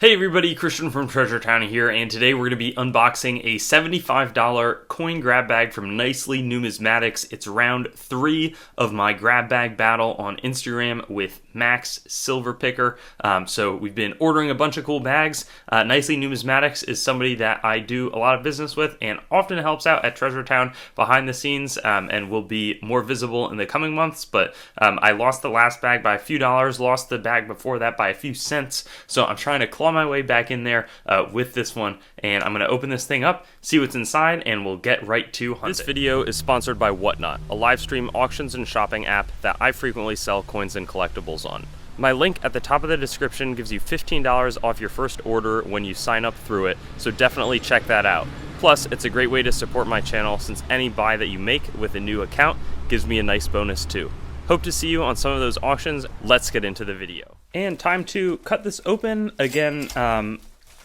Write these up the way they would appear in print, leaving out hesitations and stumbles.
Hey everybody, Christian from Treasure Town here, and today we're going to be unboxing a $75 coin grab bag from Nicely Numismatics. It's round 3 of my grab bag battle on Instagram with Max Silverpicker. So we've been ordering a bunch of cool bags. Nicely Numismatics is somebody that I do a lot of business with and often helps out at Treasure Town behind the scenes, and will be more visible in the coming months. But I lost the last bag by a few dollars, lost the bag before that by a few cents, so I'm trying to claw my way back in there with this one, and I'm going to open this thing up, see what's inside, and we'll get right to hunting. This video is sponsored by Whatnot, a live stream auctions and shopping app that I frequently sell coins and collectibles on. My link at the top of the description gives you $15 off your first order when you sign up through it, so definitely check that out. Plus, it's a great way to support my channel since any buy that you make with a new account gives me a nice bonus too. Hope to see you on some of those auctions. Let's get into the video. And time to cut this open. Again,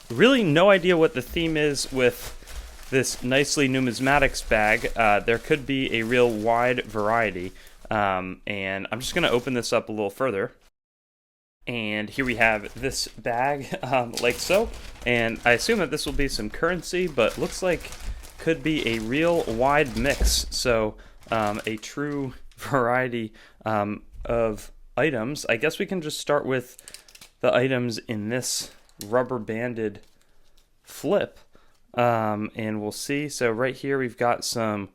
really no idea what the theme is with this Nicely Numismatics bag. There could be a real wide variety. And I'm just going to open this up a little further. And here we have this bag, like so. And I assume that this will be some currency, but looks like could be a real wide mix. So a true variety of items. I guess we can just start with the items in this rubber banded flip, and we'll see. So right here we've got some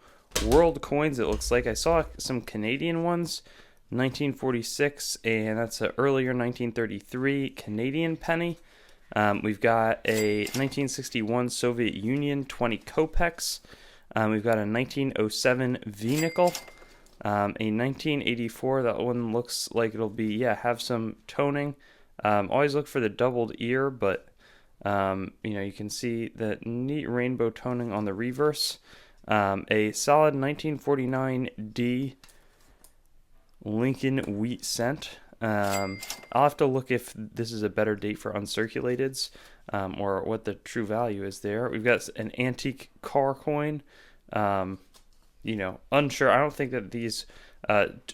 world coins. It looks like I saw some Canadian ones, 1946, and that's an earlier 1933 Canadian penny. We've got a 1961 Soviet Union 20 kopecks. We've got a 1907 V-nickel. A 1984, that one looks like it'll be, have some toning. Always look for the doubled ear, but, you can see the neat rainbow toning on the reverse. A solid 1949 D Lincoln wheat cent. I'll have to look if this is a better date for uncirculateds, or what the true value is there. We've got an antique car coin. Unsure. I don't think that these,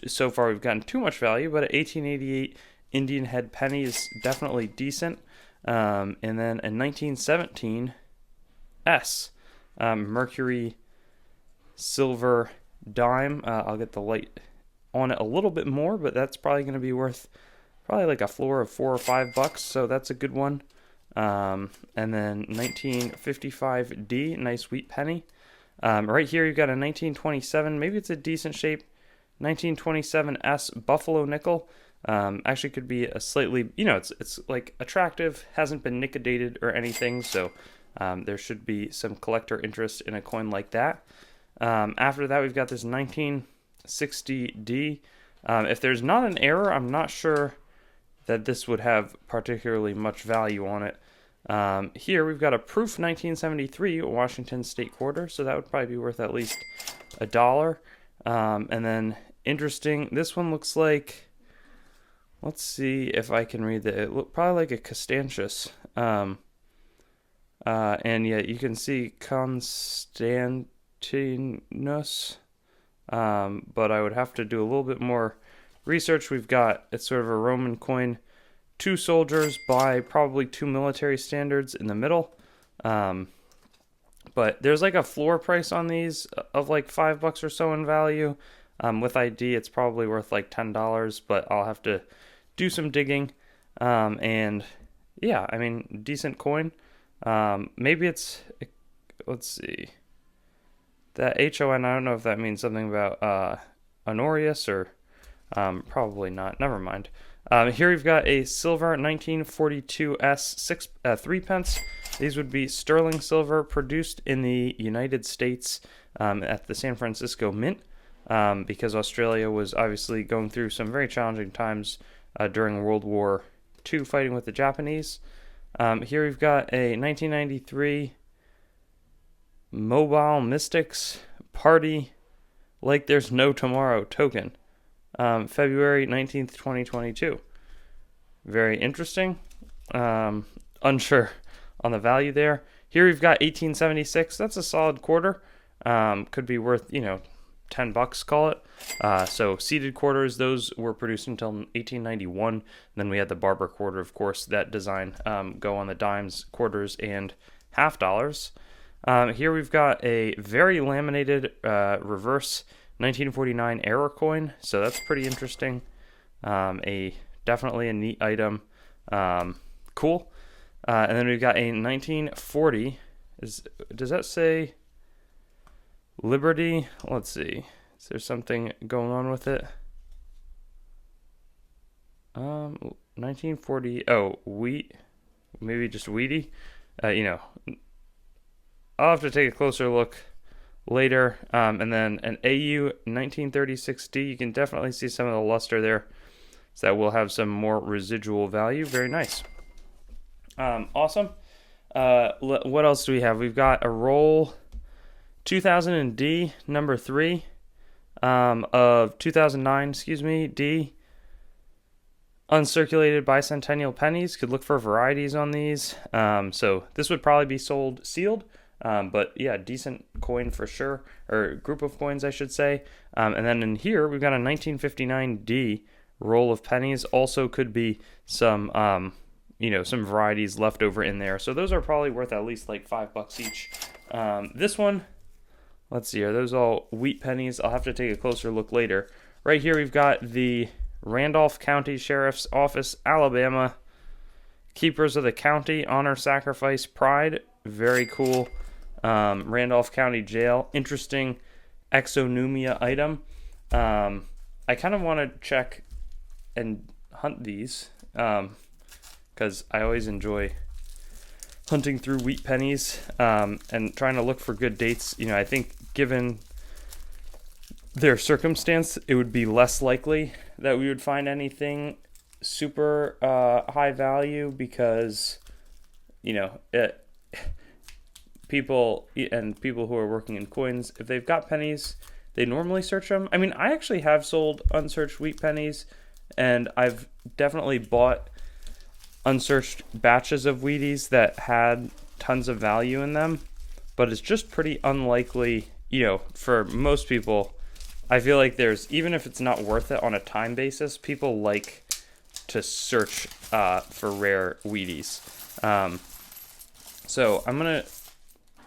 so far we've gotten too much value, but an 1888 Indian head penny is definitely decent. And then a 1917 S, Mercury silver dime. I'll get the light on it a little bit more, but that's probably going to be worth probably like a floor of $4 or $5, so that's a good one. And then 1955 D, nice wheat penny. Right here you've got a 1927, maybe it's a decent shape, 1927 S Buffalo nickel. Actually could be a slightly, it's like attractive, hasn't been nickedated or anything, so there should be some collector interest in a coin like that. After that we've got this 1960 D. If there's not an error, I'm not sure that this would have particularly much value on it. Here we've got a proof 1973 Washington State Quarter, so that would probably be worth at least $1. And then interesting, this one looks like, let's see if I can read that. It looked probably like a Constantius. And yeah, you can see Constantinus, but I would have to do a little bit more research. We've got, it's sort of a Roman coin, 2 soldiers by probably 2 military standards in the middle. But there's like a floor price on these of like $5 or so in value. With ID, it's probably worth like $10, but I'll have to do some digging. And yeah, I mean, decent coin. Maybe it's, let's see, that HON, I don't know if that means something about Honorius or probably not. Never mind. Here we've got a silver 1942 S 3 pence. These would be sterling silver, produced in the United States at the San Francisco Mint, because Australia was obviously going through some very challenging times during World War II, fighting with the Japanese. Here we've got a 1993 Mobile Mystics Party Like There's No Tomorrow token. February 19th, 2022. Very interesting. Unsure on the value there. Here we've got 1876. That's a solid quarter. Could be worth, $10, call it. So seated quarters, those were produced until 1891. And then we had the Barber quarter, of course, that design go on the dimes, quarters, and half dollars. Here we've got a very laminated reverse 1949 error coin, so that's pretty interesting. Definitely a neat item. Cool. And then we've got a 1940. Does that say Liberty? Let's see. Is there something going on with it? 1940. Oh, wheat. Maybe just Wheaty. I'll have to take a closer look later. And then an AU 1936D. You can definitely see some of the luster there. So that will have some more residual value. Very nice. Awesome. What else do we have? We've got a roll 2000 D, number 3, of 2009, D. Uncirculated bicentennial pennies. Could look for varieties on these. So this would probably be sold sealed. But yeah, decent coin for sure, or group of coins, I should say. And then in here, we've got a 1959 D roll of pennies. Also could be some, some varieties left over in there. So those are probably worth at least like $5 each. This one, let's see, are those all wheat pennies? I'll have to take a closer look later. Right here, we've got the Randolph County Sheriff's Office, Alabama. Keepers of the County, Honor, Sacrifice, Pride. Very cool. Randolph County Jail. Interesting exonumia item. I kind of want to check and hunt these because I always enjoy hunting through wheat pennies and trying to look for good dates. I think given their circumstance, it would be less likely that we would find anything super high value because, people who are working in coins, if they've got pennies, they normally search them. I mean, I actually have sold unsearched wheat pennies, and I've definitely bought unsearched batches of Wheaties that had tons of value in them, but it's just pretty unlikely, for most people. I feel like even if it's not worth it on a time basis, people like to search for rare Wheaties. So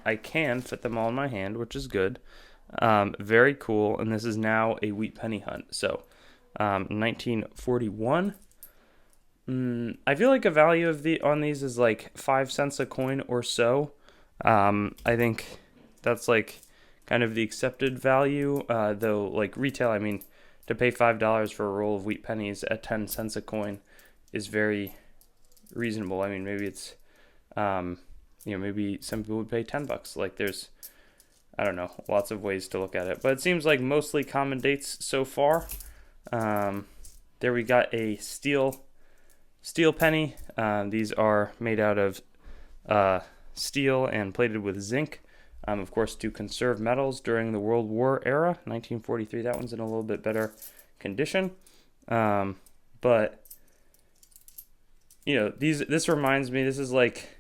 I can fit them all in my hand, which is good. Very cool. And this is now a wheat penny hunt. So 1941. I feel like a value on these is like 5 cents a coin or so. I think that's like kind of the accepted value, though like retail, I mean, to pay $5 for a roll of wheat pennies at 10 cents a coin is very reasonable. I mean, maybe it's, maybe some people would pay $10. Like there's, I don't know, lots of ways to look at it, but it seems like mostly common dates so far. There we got a steel penny. These are made out of steel and plated with zinc. Of course, to conserve metals during the World War era, 1943. That one's in a little bit better condition. But, this reminds me, this is like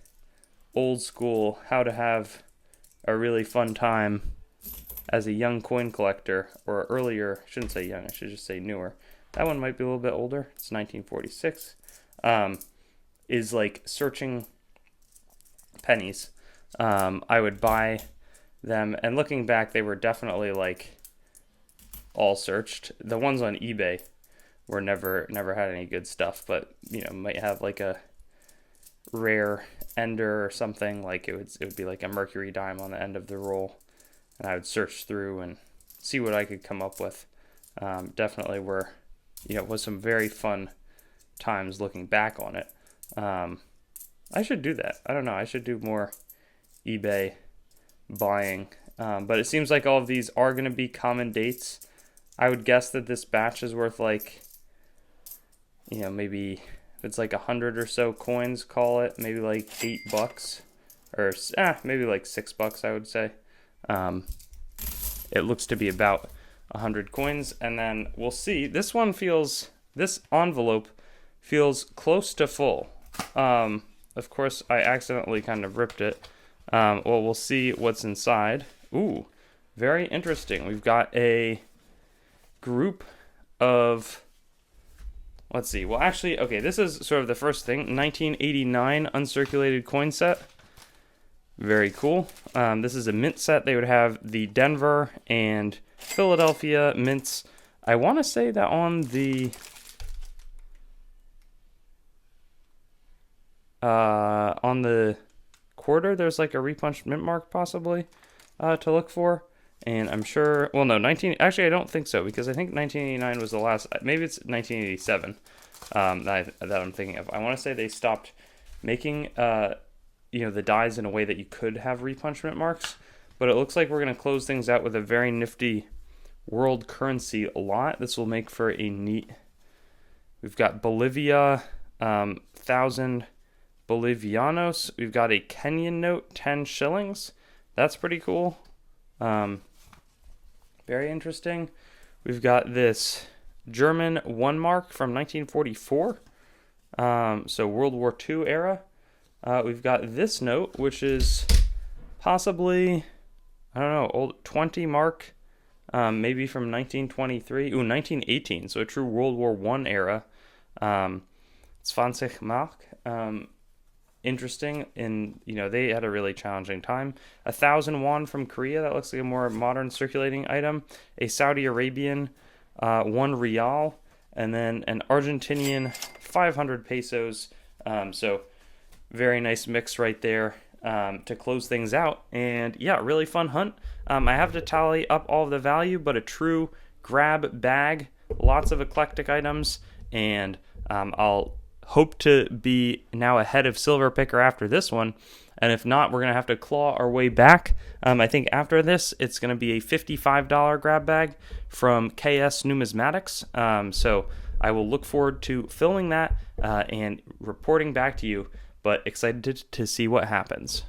old school, how to have a really fun time as a young coin collector, or earlier, I shouldn't say young, I should just say newer. That one might be a little bit older. It's 1946. Is like searching pennies. I would buy them, and looking back, they were definitely like all searched. The ones on eBay were never had any good stuff, but might have like a rare ender or something. Like it would be like a mercury dime on the end of the roll, and I would search through and see what I could come up with. Definitely was some very fun times looking back on it. I should do that. I don't know. I should do more eBay buying. But it seems like all of these are going to be common dates. I would guess that this batch is worth like, maybe if it's like 100 or so coins, call it maybe like $8 or maybe like $6, I would say. It looks to be about 100 coins, and then we'll see. This envelope feels close to full. Of course, I accidentally kind of ripped it. Well, we'll see what's inside. Ooh, Very interesting. We've got a group of, let's see. Well, actually, okay, this is sort of the first thing. 1989 uncirculated coin set. Very cool. This is a mint set. They would have the Denver and Philadelphia mints. I want to say that on the quarter, there's like a repunched mint mark possibly to look for. And I'm sure, well, no, actually, I don't think so, because I think 1989 was the last, maybe it's 1987 that I'm thinking of. I want to say they stopped making, the dies in a way that you could have repunchment marks, but it looks like we're going to close things out with a very nifty world currency lot. This will make for a neat, we've got Bolivia, 1,000 Bolivianos. We've got a Kenyan note, 10 shillings. That's pretty cool. Very interesting. We've got this German 1 mark from 1944. So World War II era. We've got this note, which is possibly, I don't know, old 20 mark, maybe from 1923. 1918. So a true World War I era. 20 mark. Interesting, and they had a really challenging time. 1,000 won from Korea, that looks like a more modern circulating item. A Saudi Arabian 1 rial, and then an Argentinian 500 pesos. So very nice mix right there to close things out. And yeah, really fun hunt. I have to tally up all of the value, but a true grab bag, lots of eclectic items, and I'll hope to be now ahead of Silver Picker after this one, and if not, we're going to have to claw our way back. I think after this, it's going to be a $55 grab bag from KS Numismatics, so I will look forward to filming that and reporting back to you, but excited to see what happens.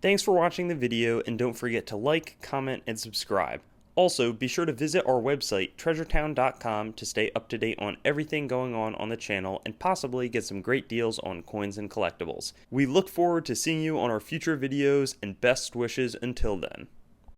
Thanks for watching the video, and don't forget to like, comment, and subscribe. Also, be sure to visit our website, treasuretown.com, to stay up to date on everything going on the channel and possibly get some great deals on coins and collectibles. We look forward to seeing you on our future videos, and best wishes until then.